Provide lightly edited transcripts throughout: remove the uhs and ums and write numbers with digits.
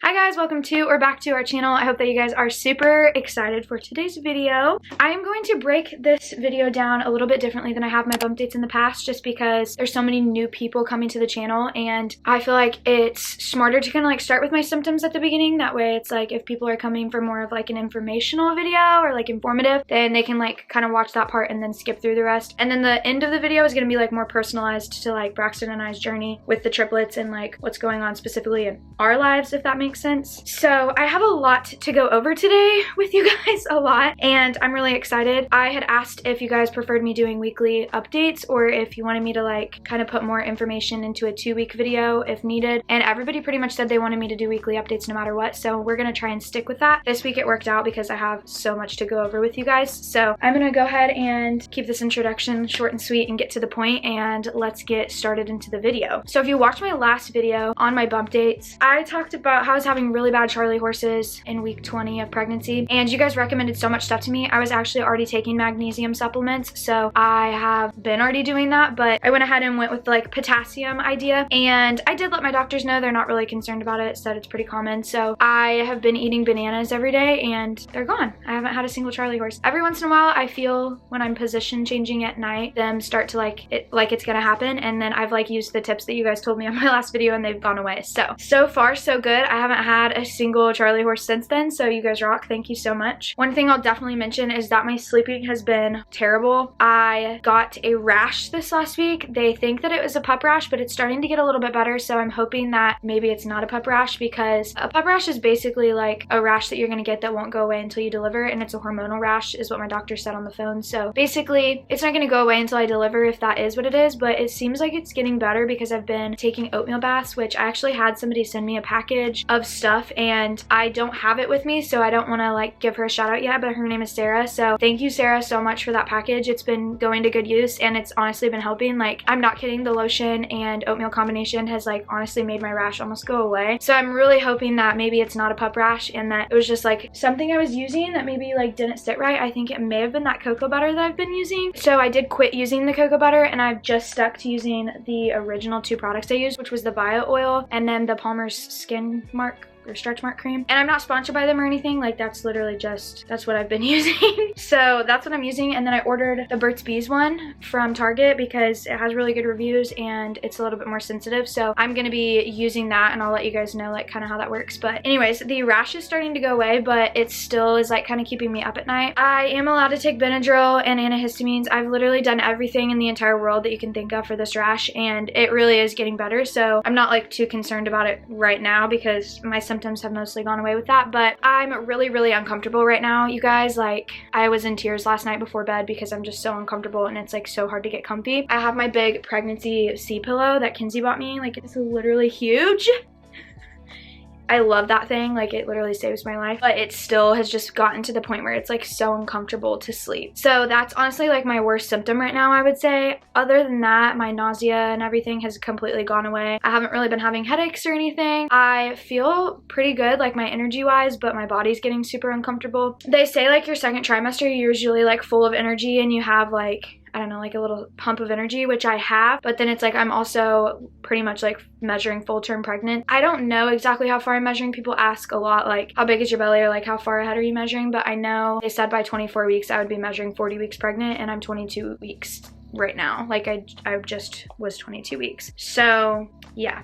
Hi guys, welcome to or back to our channel. I hope that you guys are super excited for today's video. I am going to break this video down a little bit differently than I have my bump dates in the past, just because there's so many new people coming to the channel and I feel like it's smarter to kind of like start with my symptoms at the beginning. That way it's like if people are coming for more of like an informational video or like informative, then they can like kind of watch that part and then skip through the rest. And then the end of the video is going to be like more personalized to like Braxton and I's journey with the triplets and like what's going on specifically in our lives, if that makes sense. So I have a lot to go over today with you guys, a lot, and I'm really excited. I had asked if you guys preferred me doing weekly updates or if you wanted me to like kind of put more information into a 2-week video if needed, and everybody pretty much said they wanted me to do weekly updates no matter what, so we're gonna try and stick with that. This week it worked out because I have so much to go over with you guys, so I'm gonna go ahead and keep this introduction short and sweet and get to the point, and let's get started into the video. So if you watched my last video on my bump dates, I talked about how I was having really bad Charlie horses in week 20 of pregnancy, and you guys recommended so much stuff to me. I was actually already taking magnesium supplements, so I have been already doing that, but I went ahead and went with the like potassium idea, and I did let my doctors know they're not really concerned about it, said it's pretty common. So I have been eating bananas every day and they're gone. I haven't had a single Charlie horse. Every once in a while I feel when I'm position changing at night them start to like it's gonna happen, and then I've like used the tips that you guys told me on my last video and they've gone away. So far so good. I haven't had a single Charlie horse since then, so you guys rock. Thank you so much. One thing I'll definitely mention is that my sleeping has been terrible. I got a rash this last week. They think that it was a pup rash, but it's starting to get a little bit better, so I'm hoping that maybe it's not a pup rash, because a pup rash is basically like a rash that you're gonna get that won't go away until you deliver, and it's a hormonal rash is what my doctor said on the phone. So basically it's not gonna go away until I deliver, if that is what it is, but it seems like it's getting better because I've been taking oatmeal baths, which I actually had somebody send me a package of stuff and I don't have it with me, so I don't want to like give her a shout out yet, but her name is Sarah. So thank you, Sarah, so much for that package. It's been going to good use and it's honestly been helping. Like, I'm not kidding, the lotion and oatmeal combination has like honestly made my rash almost go away. So I'm really hoping that maybe it's not a pup rash and that it was just like something I was using that maybe like didn't sit right. I think it may have been that cocoa butter that I've been using. So I did quit using the cocoa butter and I've just stuck to using the original 2 products I used, which was the bio oil and then the Palmer's Skin Mark or stretch mark cream. And I'm not sponsored by them or anything, like that's literally just, that's what I've been using. So that's what I'm using. And then I ordered the Burt's Bees one from Target because it has really good reviews and it's a little bit more sensitive. So I'm gonna be using that and I'll let you guys know like kind of how that works. But anyways, the rash is starting to go away, but it still is like kind of keeping me up at night. I am allowed to take Benadryl and antihistamines. I've literally done everything in the entire world that you can think of for this rash and it really is getting better. So I'm not like too concerned about it right now because my symptoms have mostly gone away with that, but I'm really uncomfortable right now, you guys. Like, I was in tears last night before bed because I'm just so uncomfortable and it's like so hard to get comfy. I have my big pregnancy sea pillow that Kinsey bought me. Like, it's literally huge. I love that thing, like it literally saves my life, but it still has just gotten to the point where it's like so uncomfortable to sleep. So that's honestly like my worst symptom right now, I would say. Other than that, my nausea and everything has completely gone away. I haven't really been having headaches or anything. I feel pretty good, like my energy wise, but my body's getting super uncomfortable. They say like your second trimester, you're usually like full of energy and you have like, I don't know, like a little pump of energy, which I have, but then it's like I'm also pretty much like measuring full term pregnant. I don't know exactly how far I'm measuring. People ask a lot like how big is your belly or like how far ahead are you measuring, but I know they said by 24 weeks I would be measuring 40 weeks pregnant and I'm 22 weeks right now. Like I just was 22 weeks. So yeah,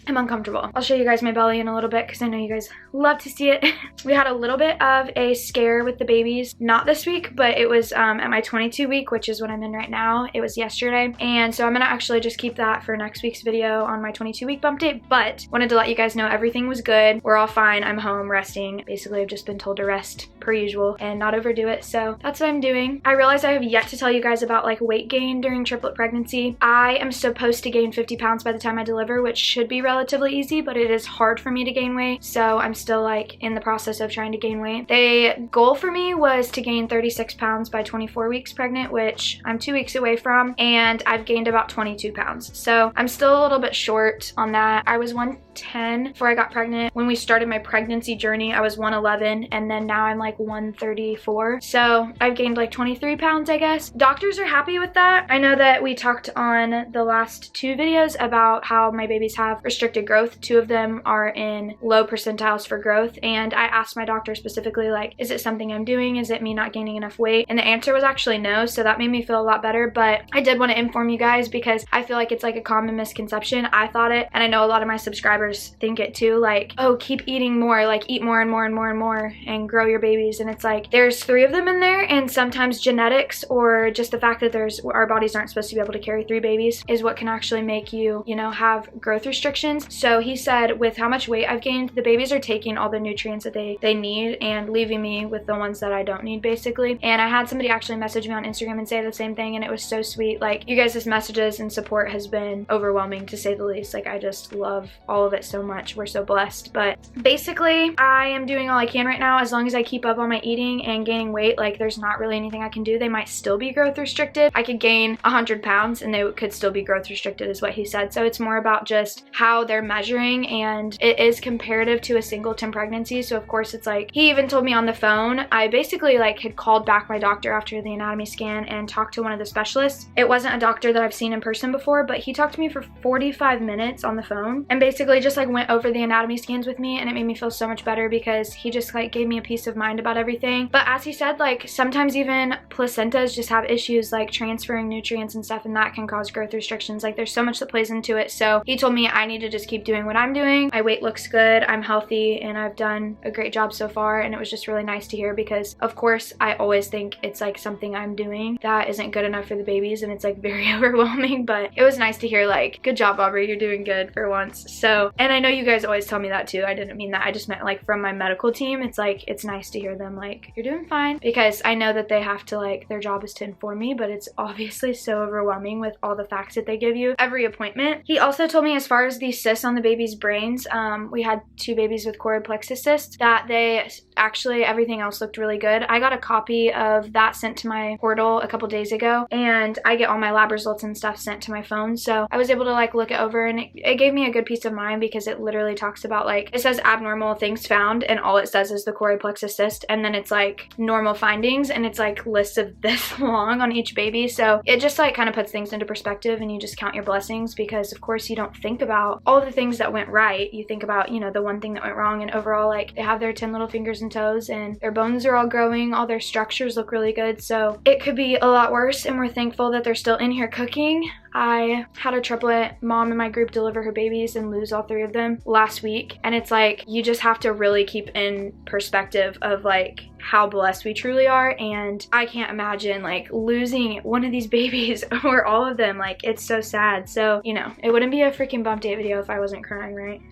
I'm uncomfortable. I'll show you guys my belly in a little bit because I know you guys love to see it. We had a little bit of a scare with the babies, not this week, but it was at my 22 week, which is what I'm in right now. It was yesterday. And so I'm gonna actually just keep that for next week's video on my 22 week bump date, but wanted to let you guys know everything was good. We're all fine. I'm home resting. Basically, I've just been told to rest per usual and not overdo it. So that's what I'm doing. I realize I have yet to tell you guys about like weight gain during triplet pregnancy. I am supposed to gain 50 pounds by the time I deliver, which should be relatively easy, but it is hard for me to gain weight. So I'm still like in the process of trying to gain weight. The goal for me was to gain 36 pounds by 24 weeks pregnant, which I'm 2 weeks away from, and I've gained about 22 pounds. So I'm still a little bit short on that. I was 110 before I got pregnant. When we started my pregnancy journey, I was 111, and then now I'm like 134. So I've gained like 23 pounds, I guess. Doctors are happy with that. I know that we talked on the last 2 videos about how my babies have restricted restricted growth. 2 of them are in low percentiles for growth, and I asked my doctor specifically, like, is it something I'm doing? Is it me not gaining enough weight? And the answer was actually no, so that made me feel a lot better. But I did want to inform you guys because I feel like it's like a common misconception. I thought it, and I know a lot of my subscribers think it too, like, oh, keep eating more, like eat more and more and more and more and grow your babies. And it's like, there's 3 of them in there, and sometimes genetics or just the fact that our bodies aren't supposed to be able to carry 3 babies is what can actually make you, you know, have growth restrictions. So he said with how much weight I've gained, the babies are taking all the nutrients that they need and leaving me with the ones that I don't need, basically. And I had somebody actually message me on Instagram and say the same thing, and it was so sweet. Like, you guys' messages and support has been overwhelming, to say the least. Like, I just love all of it so much. We're so blessed. But basically, I am doing all I can right now. As long as I keep up on my eating and gaining weight, like, there's not really anything I can do. They might still be growth restricted. I could gain 100 pounds and they could still be growth restricted, is what he said. So it's more about just how they're measuring, and it is comparative to a singleton pregnancy. So of course it's like, he even told me on the phone, I basically like had called back my doctor after the anatomy scan and talked to one of the specialists. It wasn't a doctor that I've seen in person before, but he talked to me for 45 minutes on the phone and basically just like went over the anatomy scans with me, and it made me feel so much better because he just like gave me a peace of mind about everything. But as he said, like, sometimes even placentas just have issues like transferring nutrients and stuff, and that can cause growth restrictions. Like, there's so much that plays into it. So he told me I need to just keep doing what I'm doing. My weight looks good, I'm healthy, and I've done a great job so far. And it was just really nice to hear because of course I always think it's like something I'm doing that isn't good enough for the babies, and it's like very overwhelming. But it was nice to hear, like, good job, Aubrey, you're doing good for once. So, and I know you guys always tell me that too. I didn't mean that. I just meant like from my medical team. It's like, it's nice to hear them like, you're doing fine, because I know that they have to, like, their job is to inform me, but it's obviously so overwhelming with all the facts that they give you every appointment. He also told me as far as the cysts on the baby's brains, we had 2 babies with choroid plexus cysts, that they actually, everything else looked really good. I got a copy of that sent to my portal a couple days ago, and I get all my lab results and stuff sent to my phone, so I was able to like look it over, and it gave me a good peace of mind because it literally talks about, like, it says abnormal things found, and all it says is the choroid plexus cyst, and then it's like normal findings, and it's like lists of this long on each baby. So it just like kind of puts things into perspective, and you just count your blessings, because of course you don't think about all the things that went right. You think about, you know, the one thing that went wrong, and overall, like, they have their 10 little fingers and toes, and their bones are all growing, all their structures look really good. So it could be a lot worse, and we're thankful that they're still in here cooking. I had a triplet mom in my group deliver her babies and lose all 3 of them last week, and it's like, you just have to really keep in perspective of like how blessed we truly are. And I can't imagine like losing one of these babies or all of them. Like, it's so sad. So, you know, it wouldn't be a freaking bump date video if I wasn't crying, right?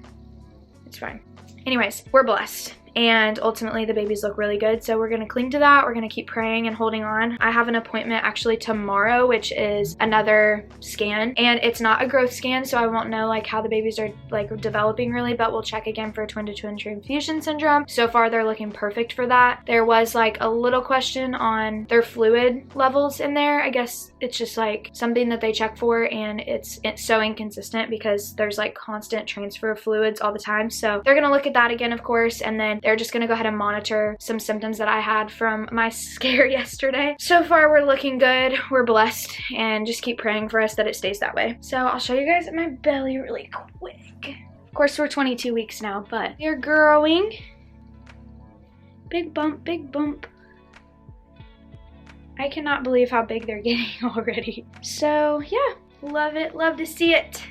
It's fine. Anyways, we're blessed. And ultimately the babies look really good, so we're gonna cling to that. We're gonna keep praying and holding on. I have an appointment actually tomorrow, which is another scan, and it's not a growth scan, so I won't know like how the babies are like developing really, but we'll check again for twin-to-twin transfusion syndrome. So far they're looking perfect for that. There was like a little question on their fluid levels in there. I guess it's just like something that they check for, and it's so inconsistent because there's like constant transfer of fluids all the time. So they're gonna look at that again, of course, and then they're just gonna go ahead and monitor some symptoms that I had from my scare yesterday. So far we're looking good, we're blessed, and just keep praying for us that it stays that way. So I'll show you guys my belly really quick. Of course we're 22 weeks now, but they're growing. Big bump, big bump. I cannot believe how big they're getting already. So yeah, love it, love to see it.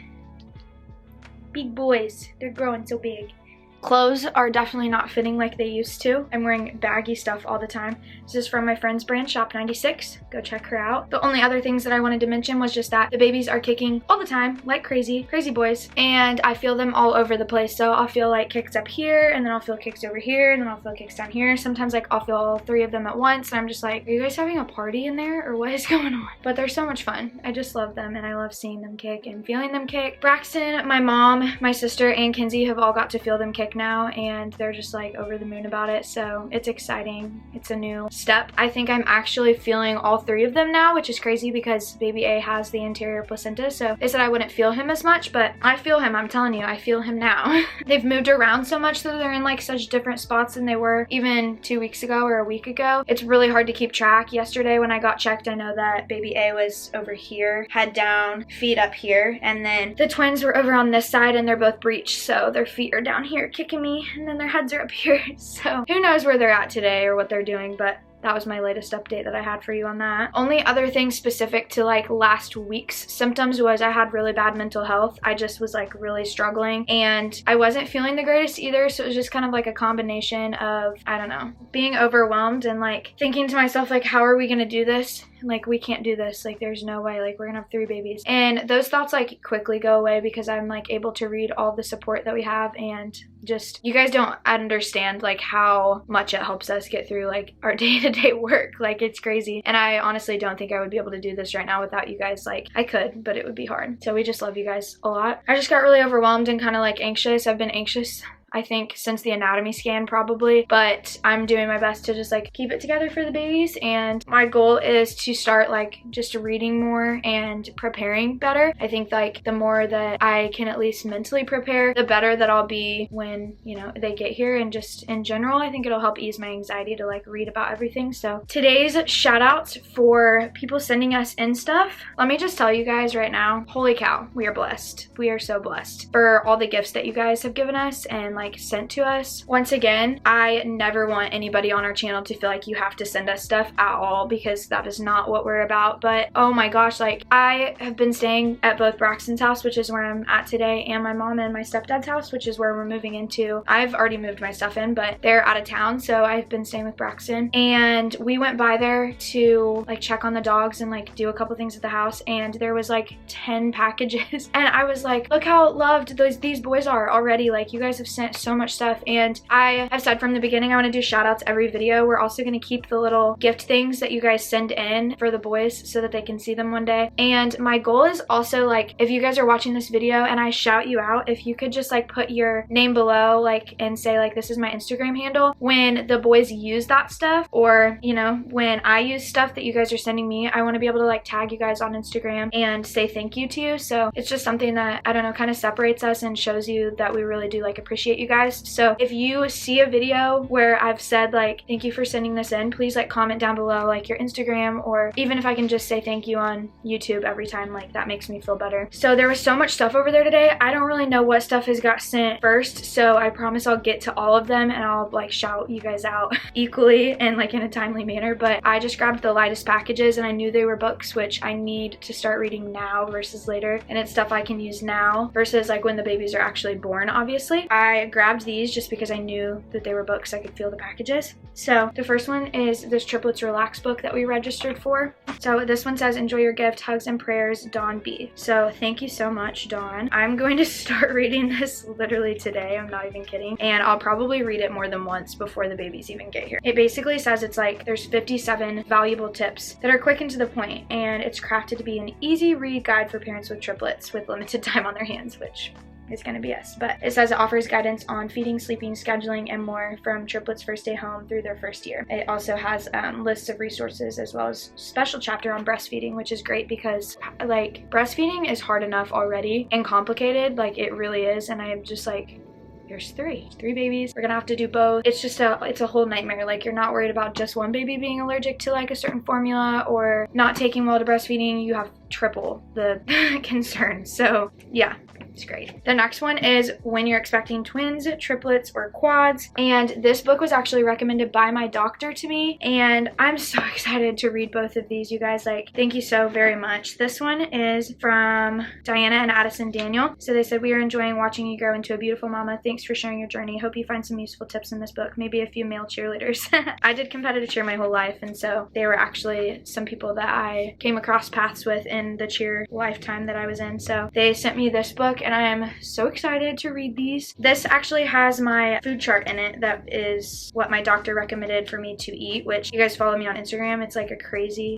Big boys, they're growing so big. Clothes are definitely not fitting like they used to. I'm wearing baggy stuff all the time. This is from my friend's brand, Shop 96. Go check her out. The only other things that I wanted to mention was just that the babies are kicking all the time, like crazy, crazy boys. And I feel them all over the place. So I'll feel like kicks up here, and then I'll feel kicks over here, and then I'll feel kicks down here. Sometimes like I'll feel all 3 of them at once, and I'm just like, are you guys having a party in there, or what is going on? But they're so much fun. I just love them, and I love seeing them kick and feeling them kick. Braxton, my mom, my sister, and Kinsey have all got to feel them kick Frederick now, and they're just like over the moon about it. So it's exciting. It's a new step. I think I'm actually feeling all 3 of them now, which is crazy because baby A has the anterior placenta. So they said I wouldn't feel him as much, but I feel him. I'm telling you, I feel him now. They've moved around so much that they're in like such different spots than they were even 2 weeks ago or a week ago. It's really hard to keep track. Yesterday when I got checked, I know that baby A was over here, head down, feet up here, and then the twins were over on this side and they're both breached, so their feet are down here kicking me and then their heads are up here. So who knows where they're at today or what they're doing, but that was my latest update that I had for you on that. Only other thing specific to like last week's symptoms was I had really bad mental health. I just was like really struggling and I wasn't feeling the greatest either. So it was just kind of like a combination of, I don't know, being overwhelmed and like thinking to myself, like, how are we gonna do this? Like, we can't do this. Like, there's no way. Like, we're gonna have 3 babies. And those thoughts like quickly go away because I'm like able to read all the support that we have, and just, you guys don't understand like how much it helps us get through like our day-to-day work. Like, it's crazy. And I honestly don't think I would be able to do this right now without you guys. Like, I could, but it would be hard. So we just love you guys a lot. I just got really overwhelmed and kind of like anxious. I've been anxious, I think, since the anatomy scan probably, but I'm doing my best to just like keep it together for the babies. And my goal is to start like just reading more and preparing better. I think like the more that I can at least mentally prepare, the better that I'll be when, you know, they get here. And just in general, I think it'll help ease my anxiety to like read about everything. So today's shout outs for people sending us in stuff. Let me just tell you guys right now, holy cow, we are blessed. We are so blessed for all the gifts that you guys have given us and like sent to us. Once again, I never want anybody on our channel to feel like you have to send us stuff at all, because that is not what we're about. But oh my gosh, like, I have been staying at both Braxton's house, which is where I'm at today, and my mom and my stepdad's house, which is where we're moving into. I've already moved my stuff in, but they're out of town, so I've been staying with Braxton. And we went by there to like check on the dogs and like do a couple things at the house, and there was like 10 packages and I was like, look how loved these boys are already. Like, you guys have sent so much stuff. And I have said from the beginning I want to do shout outs every video. We're also going to keep the little gift things that you guys send in for the boys so that they can see them one day. And my goal is also, like, if you guys are watching this video and I shout you out, if you could just like put your name below, like, and say like, this is my Instagram handle, when the boys use that stuff, or, you know, when I use stuff that you guys are sending me, I want to be able to like tag you guys on Instagram and say thank you to you. So it's just something that, I don't know, kind of separates us and shows you that we really do like appreciate you guys. So if you see a video where I've said like, thank you for sending this in, please like comment down below like your Instagram, or even if I can just say thank you on YouTube every time, like that makes me feel better. So there was so much stuff over there today. I don't really know what stuff has got sent first, so I promise I'll get to all of them and I'll like shout you guys out equally and like in a timely manner. But I just grabbed the lightest packages and I knew they were books, which I need to start reading now versus later, and it's stuff I can use now versus like when the babies are actually born, obviously. I grabbed these just because I knew that they were books. I could feel the packages. So the first one is this Triplets Relax book that we registered for. So this one says, enjoy your gift, hugs and prayers, Dawn B. So thank you so much, Dawn. I'm going to start reading this literally today. I'm not even kidding. And I'll probably read it more than once before the babies even get here. It basically says it's like there's 57 valuable tips that are quick and to the point, and it's crafted to be an easy read guide for parents with triplets with limited time on their hands, which is going to be us. But it says it offers guidance on feeding, sleeping, scheduling, and more from triplets' first day home through their first year. It also has lists of resources as well as special chapter on breastfeeding, which is great because like breastfeeding is hard enough already and complicated, like it really is. And I'm just like, there's three babies, we're gonna have to do both. It's just it's a whole nightmare. Like, you're not worried about just one baby being allergic to like a certain formula or not taking well to breastfeeding. You have triple the concern. So yeah, it's great. The next one is when you're expecting twins, triplets, or quads. And this book was actually recommended by my doctor to me, and I'm so excited to read both of these, you guys. Like, thank you so very much. This one is from Diana and Addison Daniel. So they said, we are enjoying watching you grow into a beautiful mama. Thanks for sharing your journey. Hope you find some useful tips in this book, maybe a few male cheerleaders. I did competitive cheer my whole life, and so they were actually some people that I came across paths with in the cheer lifetime that I was in. So they sent me this book, and I am so excited to read these. This actually has my food chart in it. That is what my doctor recommended for me to eat, which you guys follow me on Instagram. It's like a crazy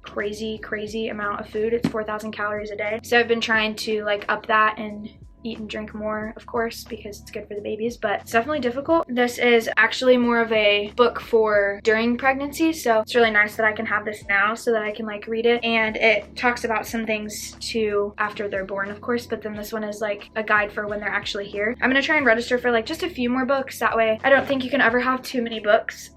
amount of food. It's 4,000 calories a day. So I've been trying to like up that and eat and drink more, of course, because it's good for the babies, but it's definitely difficult. This is actually more of a book for during pregnancy, so it's really nice that I can have this now so that I can like read it, and it talks about some things too after they're born, of course, but then this one is like a guide for when they're actually here. I'm gonna try and register for like just a few more books. That way I don't think you can ever have too many books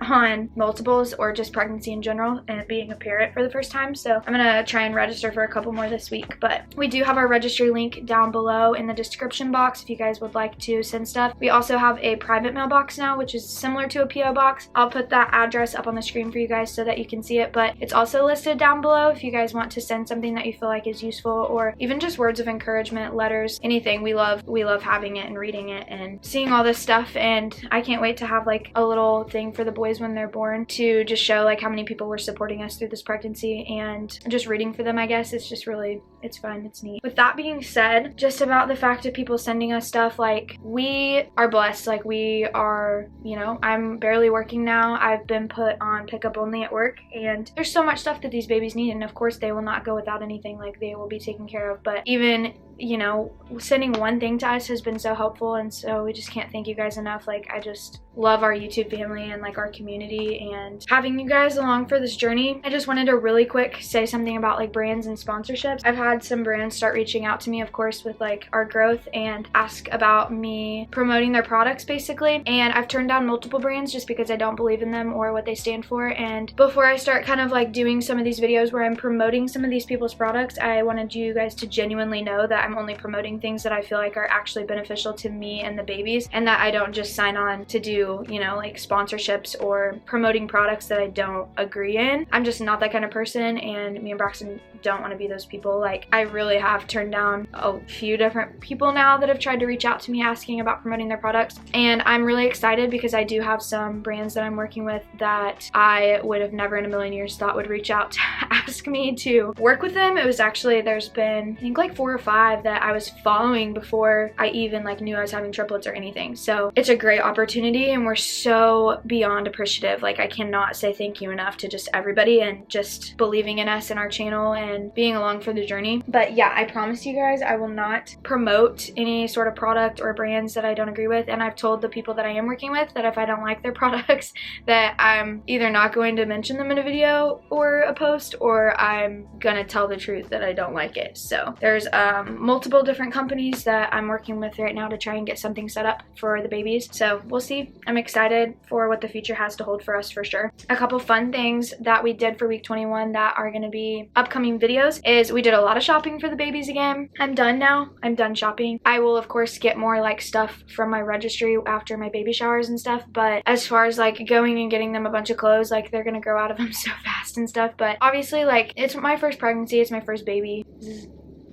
on multiples or just pregnancy in general and being a parent for the first time, so I'm gonna try and register for a couple more this week. But we do have our registry link down below in the description box if you guys would like to send stuff. We also have a private mailbox now, which is similar to a PO box. I'll put that address up on the screen for you guys so that you can see it, but it's also listed down below if you guys want to send something that you feel like is useful, or even just words of encouragement, letters, anything. We love having it and reading it and seeing all this stuff, and I can't wait to have like a little thing for the boys when they're born to just show like how many people were supporting us through this pregnancy, and just reading for them, I guess. It's just really, it's fun, it's neat. With that being said, just about the fact of people sending us stuff, like we are blessed, like we are, you know, I'm barely working now. I've been put on pickup only at work, and there's so much stuff that these babies need, and of course they will not go without anything. Like they will be taken care of, but even, you know, sending one thing to us has been so helpful, and so we just can't thank you guys enough. Like I just love our YouTube family and like our community and having you guys along for this journey. I just wanted to really quick say something about like brands and sponsorships. I've had some brands start reaching out to me, of course, with like our growth and ask about me promoting their products basically, and I've turned down multiple brands just because I don't believe in them or what they stand for. And before I start kind of like doing some of these videos where I'm promoting some of these people's products, I wanted you guys to genuinely know that I'm only promoting things that I feel like are actually beneficial to me and the babies, and that I don't just sign on to do, you know, like sponsorships or promoting products that I don't agree in. I'm just not that kind of person, and me and Braxton don't want to be those people. Like I really have turned down a few different people now that have tried to reach out to me asking about promoting their products, and I'm really excited because I do have some brands that I'm working with that I would have never in a million years thought would reach out to ask me to work with them. It was actually, there's been I think like 4 or 5 that I was following before I even like knew I was having triplets or anything. So it's a great opportunity, and we're so beyond appreciative. Like I cannot say thank you enough to just everybody and just believing in us and our channel and being along for the journey. But yeah, I promise you guys I will not promote any sort of product or brands that I don't agree with, and I've told the people that I am working with that if I don't like their products that I'm either not going to mention them in a video or a post, or I'm gonna tell the truth that I don't like it. So there's multiple different companies that I'm working with right now to try and get something set up for the babies, so we'll see. I'm excited for what the future has to hold for us for sure. A couple fun things that we did for week 21 that are going to be upcoming videos is we did a lot of shopping for the babies again. I'm done now. I'm done shopping. I will of course get more like stuff from my registry after my baby showers and stuff, but as far as like going and getting them a bunch of clothes, like they're gonna grow out of them so fast and stuff. But obviously like it's my first pregnancy, it's my first baby.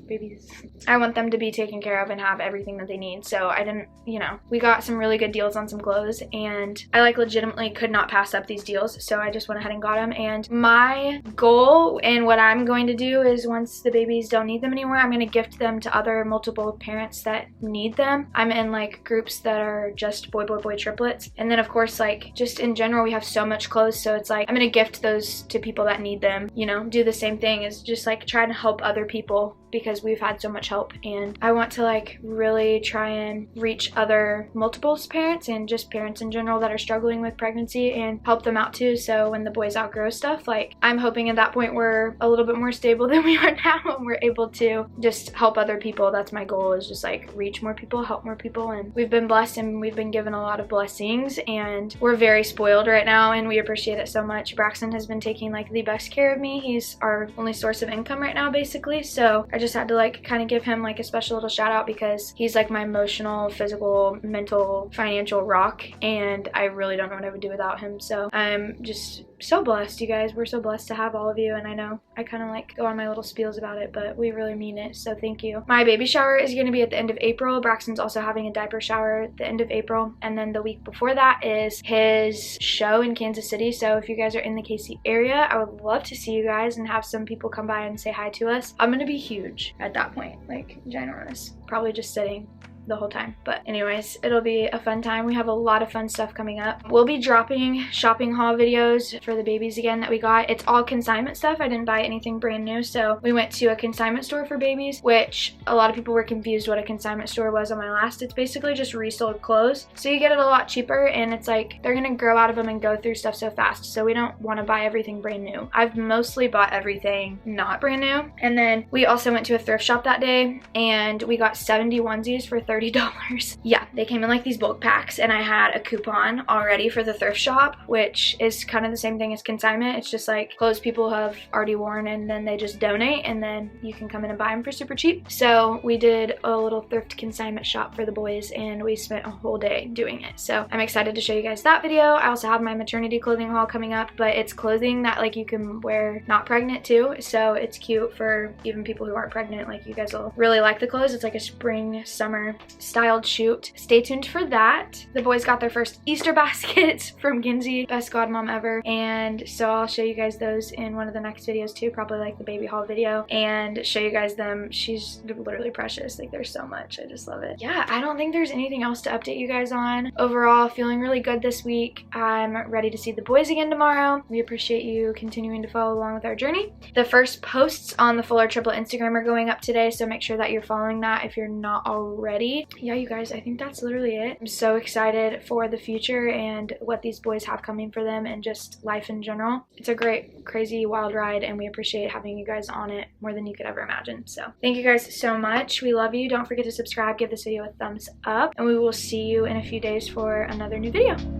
Babies. I want them to be taken care of and have everything that they need. So I didn't, you know, we got some really good deals on some clothes, and I like legitimately could not pass up these deals. So I just went ahead and got them. And my goal and what I'm going to do is once the babies don't need them anymore, I'm going to gift them to other multiple parents that need them. I'm in like groups that are just boy triplets. And then of course, like just in general, we have so much clothes. So it's like, I'm going to gift those to people that need them, you know, do the same thing is just like try to help other people because we've had so much help, and I want to like really try and reach other multiples parents and just parents in general that are struggling with pregnancy and help them out too. So when the boys outgrow stuff, like I'm hoping at that point we're a little bit more stable than we are now and we're able to just help other people. That's my goal, is just like reach more people, help more people. And we've been blessed and we've been given a lot of blessings, and we're very spoiled right now and we appreciate it so much. Braxton has been taking like the best care of me. He's our only source of income right now basically, so I just had to like kind of give him like a special little shout out because he's like my emotional, physical, mental, financial rock, and I really don't know what I would do without him. So I'm just so blessed, you guys. We're so blessed to have all of you, and I know I kind of like go on my little spiels about it, but we really mean it, so thank you. My baby shower is going to be at the end of April. Braxton's also having a diaper shower at the end of April, and then the week before that is his show in Kansas City. So if you guys are in the KC area, I would love to see you guys and have some people come by and say hi to us. I'm going to be huge at that point, like ginormous, probably just sitting the whole time. But anyways, it'll be a fun time. We have a lot of fun stuff coming up. We'll be dropping shopping haul videos for the babies again that we got. It's all consignment stuff. I didn't buy anything brand new, so we went to a consignment store for babies, which a lot of people were confused what a consignment store was on my last. It's basically just resold clothes, so you get it a lot cheaper, and it's like they're gonna grow out of them and go through stuff so fast, so we don't want to buy everything brand new. I've mostly bought everything not brand new. And then we also went to a thrift shop that day, and we got 70 onesies for $30. Yeah, they came in like these bulk packs, and I had a coupon already for the thrift shop, which is kind of the same thing as consignment. It's just like clothes people have already worn, and then they just donate, and then you can come in and buy them for super cheap. So we did a little thrift consignment shop for the boys, and we spent a whole day doing it. So I'm excited to show you guys that video. I also have my maternity clothing haul coming up, but it's clothing that like you can wear not pregnant too, so it's cute for even people who aren't pregnant. Like, you guys will really like the clothes. It's like a spring summer styled shoot. Stay tuned for that. The boys got their first Easter baskets from Kinsey, best godmom ever, and so I'll show you guys those in one of the next videos too, probably like the baby haul video, and show you guys them. She's literally precious. Like, there's so much. I just love it. Yeah, I don't think there's anything else to update you guys on. Overall, feeling really good this week. I'm ready to see the boys again tomorrow. We appreciate you continuing to follow along with our journey. The first posts on the Fuller Triplet Instagram are going up today, so make sure that you're following that if you're not already. Yeah, you guys, I think that's literally it. I'm so excited for the future and what these boys have coming for them, and just life in general. It's a great, crazy, wild ride, and we appreciate having you guys on it more than you could ever imagine. So thank you guys so much. We love you. Don't forget to subscribe, give this video a thumbs up, and we will see you in a few days for another new video.